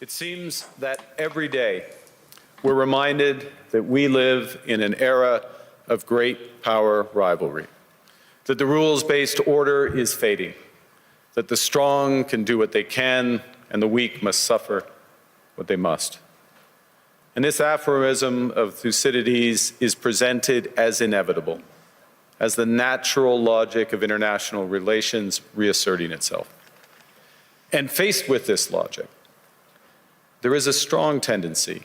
It seems that every day we're reminded that we live in an era of great power rivalry, that the rules-based order is fading, that the strong can do what they can and the weak must suffer what they must. And this aphorism of Thucydides is presented as inevitable, as the natural logic of international relations reasserting itself. And faced with this logic, there is a strong tendency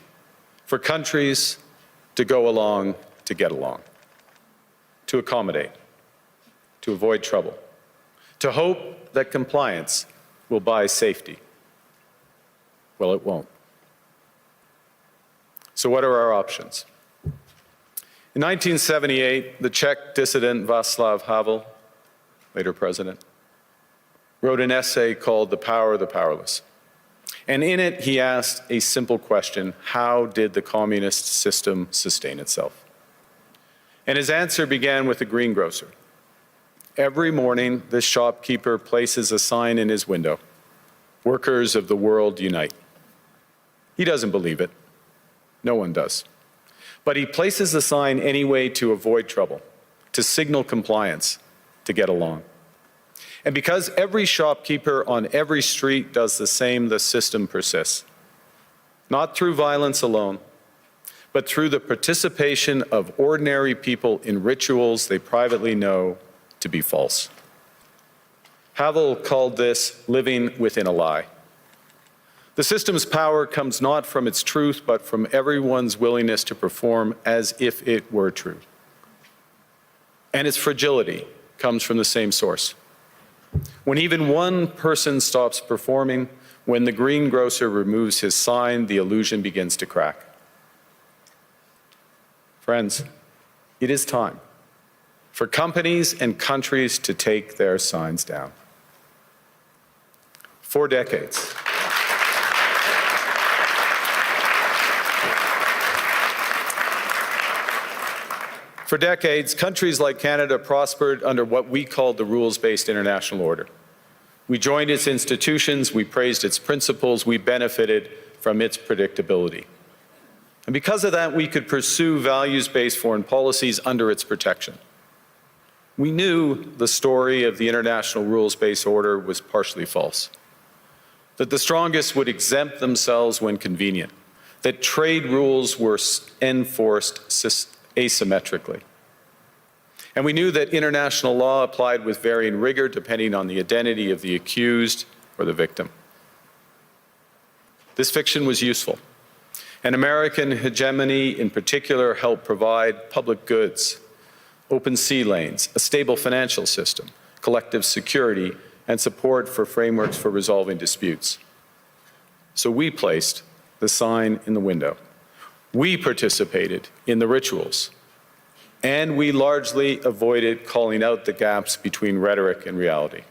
for countries to go along to get along, to accommodate, to avoid trouble, to hope that compliance will buy safety. Well, it won't. So what are our options? In 1978, the Czech dissident Václav Havel, later president, wrote an essay called The Power of the Powerless. And in it, he asked a simple question: how did the communist system sustain itself? And his answer began with a greengrocer. Every morning, this shopkeeper places a sign in his window: "Workers of the world unite." He doesn't believe it. No one does. But he places the sign anyway to avoid trouble, to signal compliance, to get along. And because every shopkeeper on every street does the same, the system persists. Not through violence alone, but through the participation of ordinary people in rituals they privately know to be false. Havel called this living within a lie. The system's power comes not from its truth, but from everyone's willingness to perform as if it were true. And its fragility comes from the same source. When even one person stops performing, when the greengrocer removes his sign, the illusion begins to crack. Friends, it is time for companies and countries to take their signs down. For decades, countries like Canada prospered under what we called the rules-based international order. We joined its institutions, we praised its principles, we benefited from its predictability. And because of that, we could pursue values-based foreign policies under its protection. We knew the story of the international rules-based order was partially false, that the strongest would exempt themselves when convenient, that trade rules were enforced asymmetrically. And we knew that international law applied with varying rigor depending on the identity of the accused or the victim. This fiction was useful, and American hegemony in particular helped provide public goods, open sea lanes, a stable financial system, collective security, and support for frameworks for resolving disputes. So we placed the sign in the window. We participated in the rituals, and we largely avoided calling out the gaps between rhetoric and reality.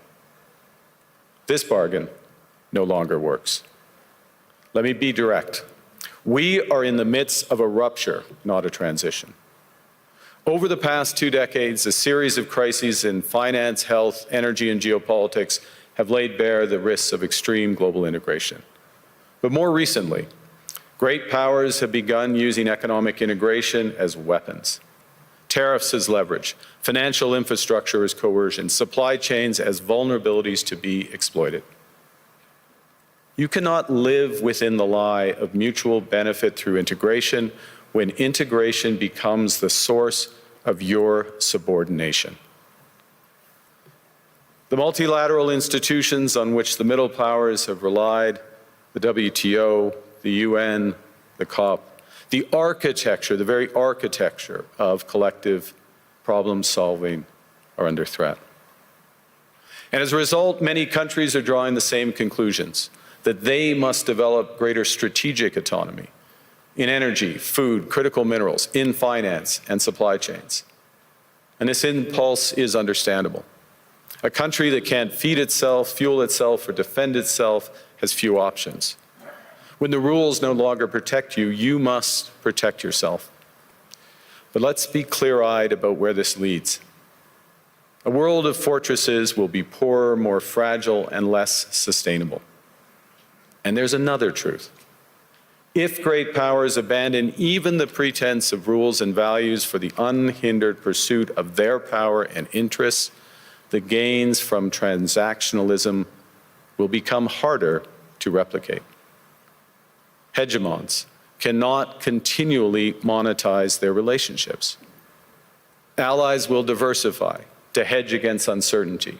This bargain no longer works. Let me be direct. We are in the midst of a rupture, not a transition. Over the past 2 decades, a series of crises in finance, health, energy, and geopolitics have laid bare the risks of extreme global integration. But more recently, great powers have begun using economic integration as weapons. Tariffs as leverage, financial infrastructure as coercion, supply chains as vulnerabilities to be exploited. You cannot live within the lie of mutual benefit through integration when integration becomes the source of your subordination. The multilateral institutions on which the middle powers have relied, the WTO, the UN, the COP, the architecture, the very architecture of collective problem solving are under threat. And as a result, many countries are drawing the same conclusions, that they must develop greater strategic autonomy in energy, food, critical minerals, in finance and supply chains. And this impulse is understandable. A country that can't feed itself, fuel itself, or defend itself has few options. When the rules no longer protect you, you must protect yourself. But let's be clear-eyed about where this leads. A world of fortresses will be poorer, more fragile, and less sustainable. And there's another truth. If great powers abandon even the pretense of rules and values for the unhindered pursuit of their power and interests, the gains from transactionalism will become harder to replicate. Hegemons cannot continually monetize their relationships. Allies will diversify to hedge against uncertainty.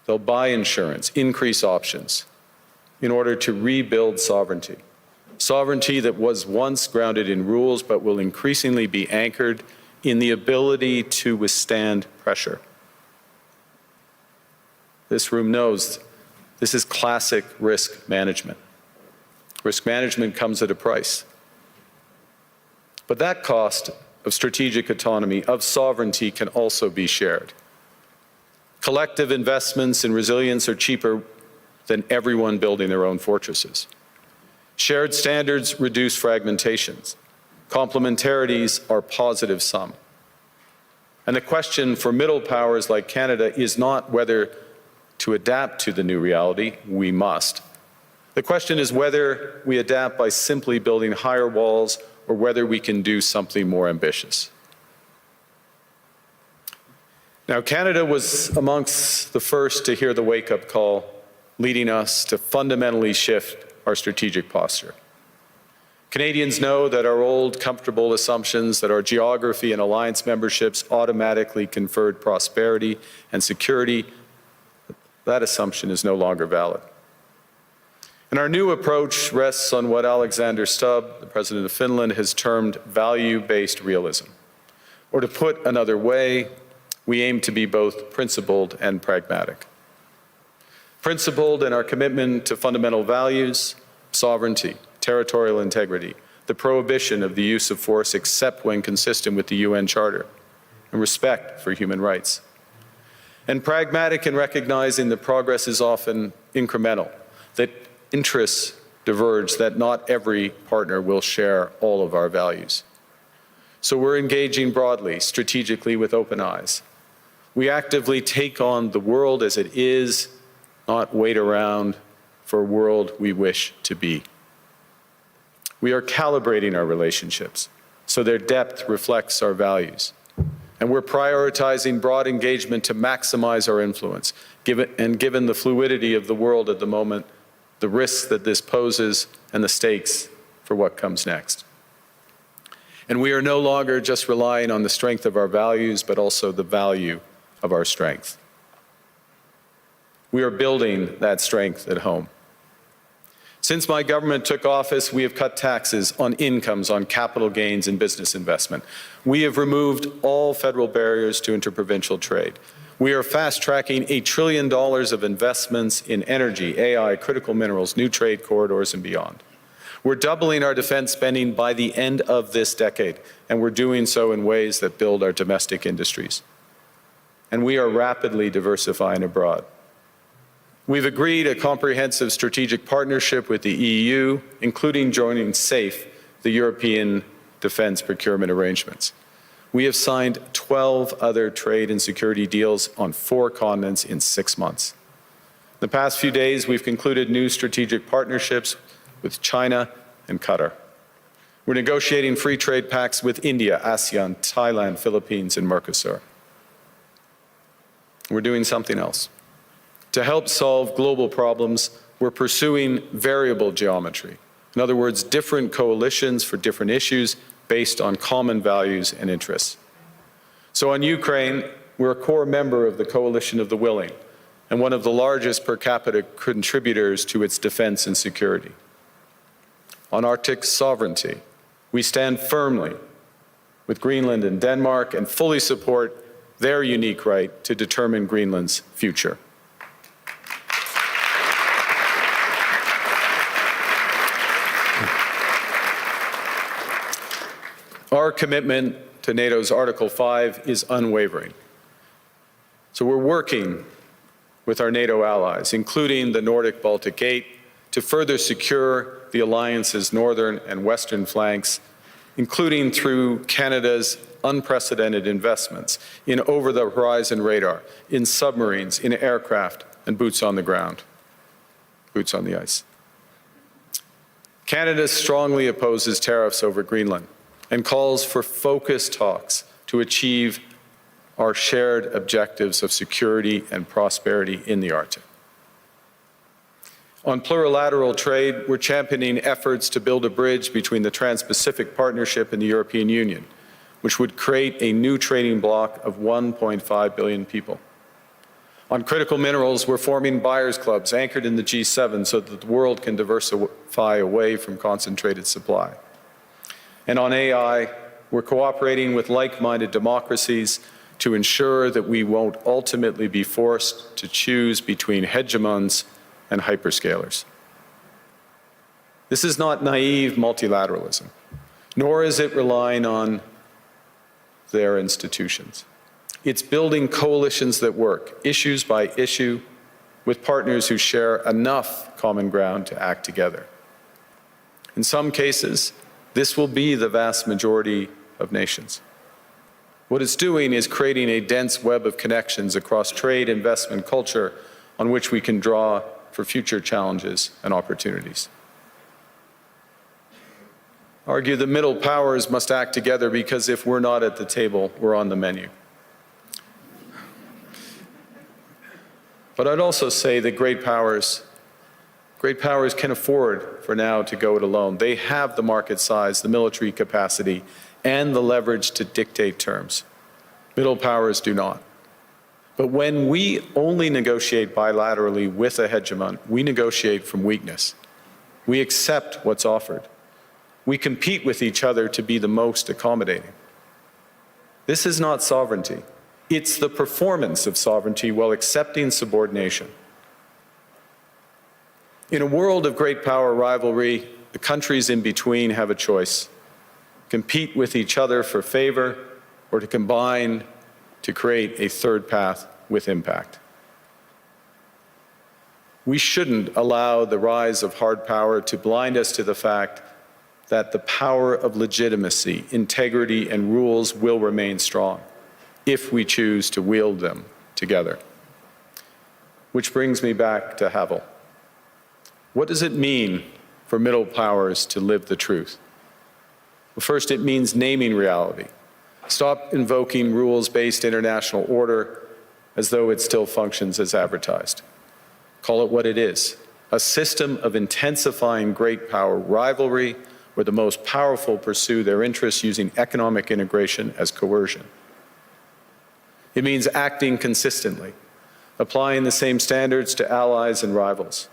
They'll buy insurance, increase options in order to rebuild sovereignty. Sovereignty that was once grounded in rules but will increasingly be anchored in the ability to withstand pressure. This room knows this is classic risk management. Risk management comes at a price. But that cost of strategic autonomy, of sovereignty, can also be shared. Collective investments in resilience are cheaper than everyone building their own fortresses. Shared standards reduce fragmentations. Complementarities are positive sum. And the question for middle powers like Canada is not whether to adapt to the new reality. We must. The question is whether we adapt by simply building higher walls or whether we can do something more ambitious. Now, Canada was amongst the first to hear the wake-up call, leading us to fundamentally shift our strategic posture. Canadians know that our old, comfortable assumptions that our geography and alliance memberships automatically conferred prosperity and security, that assumption is no longer valid. And our new approach rests on what Alexander Stubb, the President of Finland, has termed value-based realism. Or to put another way, we aim to be both principled and pragmatic. Principled in our commitment to fundamental values, sovereignty, territorial integrity, the prohibition of the use of force except when consistent with the UN Charter, and respect for human rights. And pragmatic in recognizing that progress is often incremental, that interests diverge, that not every partner will share all of our values. So we're engaging broadly, strategically, with open eyes. We actively take on the world as it is, not wait around for a world we wish to be. We are calibrating our relationships so their depth reflects our values. And we're prioritizing broad engagement to maximize our influence, given the fluidity of the world at the moment, the risks that this poses, and the stakes for what comes next. And we are no longer just relying on the strength of our values, but also the value of our strength. We are building that strength at home. Since my government took office, we have cut taxes on incomes, on capital gains, and business investment. We have removed all federal barriers to interprovincial trade. We are fast-tracking $1 trillion of investments in energy, AI, critical minerals, new trade corridors, and beyond. We're doubling our defense spending by the end of this decade, and we're doing so in ways that build our domestic industries. And we are rapidly diversifying abroad. We've agreed a comprehensive strategic partnership with the EU, including joining SAFE, the European Defence Procurement Arrangements. We have signed 12 other trade and security deals on 4 continents in 6 months. In the past few days, we've concluded new strategic partnerships with China and Qatar. We're negotiating free trade pacts with India, ASEAN, Thailand, Philippines, and Mercosur. We're doing something else. To help solve global problems, we're pursuing variable geometry. In other words, different coalitions for different issues based on common values and interests. So on Ukraine, we're a core member of the Coalition of the Willing and one of the largest per capita contributors to its defense and security. On Arctic sovereignty, we stand firmly with Greenland and Denmark and fully support their unique right to determine Greenland's future. Our commitment to NATO's Article 5 is unwavering. So we're working with our NATO allies, including the Nordic-Baltic Gate, to further secure the alliance's northern and western flanks, including through Canada's unprecedented investments in over-the-horizon radar, in submarines, in aircraft, and boots on the ground, boots on the ice. Canada strongly opposes tariffs over Greenland and calls for focused talks to achieve our shared objectives of security and prosperity in the Arctic. On plurilateral trade, we're championing efforts to build a bridge between the Trans-Pacific Partnership and the European Union, which would create a new trading bloc of 1.5 billion people. On critical minerals, we're forming buyers' clubs anchored in the G7 so that the world can diversify away from concentrated supply. And on AI, we're cooperating with like-minded democracies to ensure that we won't ultimately be forced to choose between hegemons and hyperscalers. This is not naive multilateralism, nor is it relying on their institutions. It's building coalitions that work, issues by issue, with partners who share enough common ground to act together. In some cases, this will be the vast majority of nations. What it's doing is creating a dense web of connections across trade, investment, culture, on which we can draw for future challenges and opportunities. Argue the middle powers must act together because if we're not at the table, we're on the menu. But I'd also say that great powers can afford for now to go it alone. They have the market size, the military capacity, and the leverage to dictate terms. Middle powers do not. But when we only negotiate bilaterally with a hegemon, we negotiate from weakness. We accept what's offered. We compete with each other to be the most accommodating. This is not sovereignty. It's the performance of sovereignty while accepting subordination. In a world of great power rivalry, the countries in between have a choice: compete with each other for favor, or to combine to create a third path with impact. We shouldn't allow the rise of hard power to blind us to the fact that the power of legitimacy, integrity, and rules will remain strong if we choose to wield them together. Which brings me back to Havel. What does it mean for middle powers to live the truth? Well, first, it means naming reality. Stop invoking rules-based international order as though it still functions as advertised. Call it what it is: a system of intensifying great power rivalry where the most powerful pursue their interests using economic integration as coercion. It means acting consistently, applying the same standards to allies and rivals.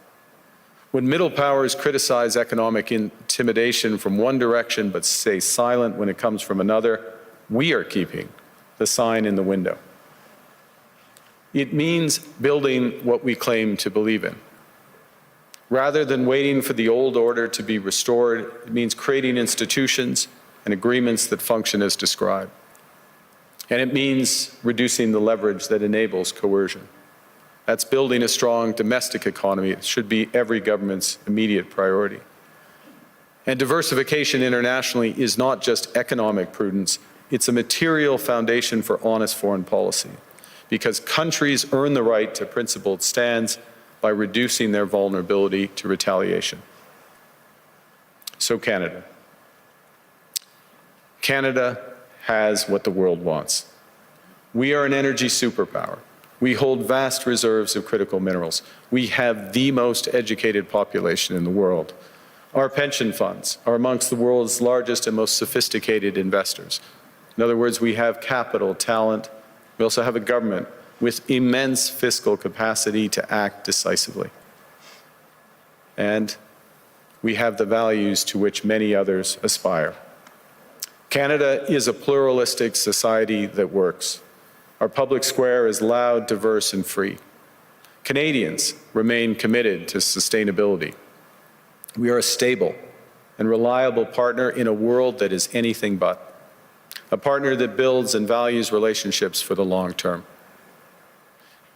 When middle powers criticize economic intimidation from one direction but stay silent when it comes from another, we are keeping the sign in the window. It means building what we claim to believe in. Rather than waiting for the old order to be restored, it means creating institutions and agreements that function as described. And it means reducing the leverage that enables coercion. That's building a strong domestic economy. It should be every government's immediate priority. And diversification internationally is not just economic prudence, it's a material foundation for honest foreign policy, because countries earn the right to principled stands by reducing their vulnerability to retaliation. So Canada. Canada has what the world wants. We are an energy superpower. We hold vast reserves of critical minerals. We have the most educated population in the world. Our pension funds are amongst the world's largest and most sophisticated investors. In other words, we have capital, talent. We also have a government with immense fiscal capacity to act decisively. And we have the values to which many others aspire. Canada is a pluralistic society that works. Our public square is loud, diverse, and free. Canadians remain committed to sustainability. We are a stable and reliable partner in a world that is anything but. A partner that builds and values relationships for the long term.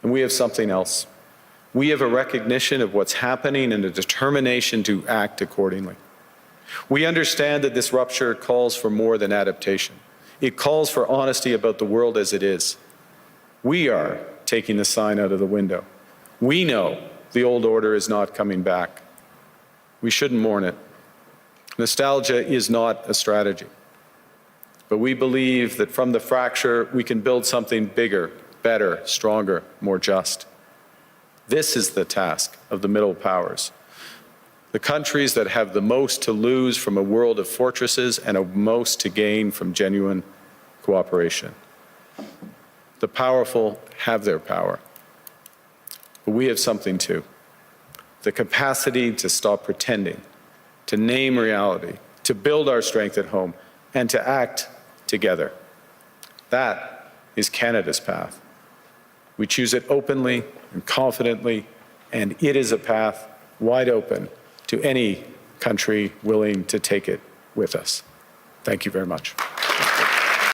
And we have something else. We have a recognition of what's happening and a determination to act accordingly. We understand that this rupture calls for more than adaptation. It calls for honesty about the world as it is. We are taking the sign out of the window. We know the old order is not coming back. We shouldn't mourn it. Nostalgia is not a strategy, but we believe that from the fracture, we can build something bigger, better, stronger, more just. This is the task of the middle powers. The countries that have the most to lose from a world of fortresses and a most to gain from genuine cooperation. The powerful have their power, but we have something too. The capacity to stop pretending, to name reality, to build our strength at home, and to act together. That is Canada's path. We choose it openly and confidently, and it is a path wide open to any country willing to take it with us. Thank you very much.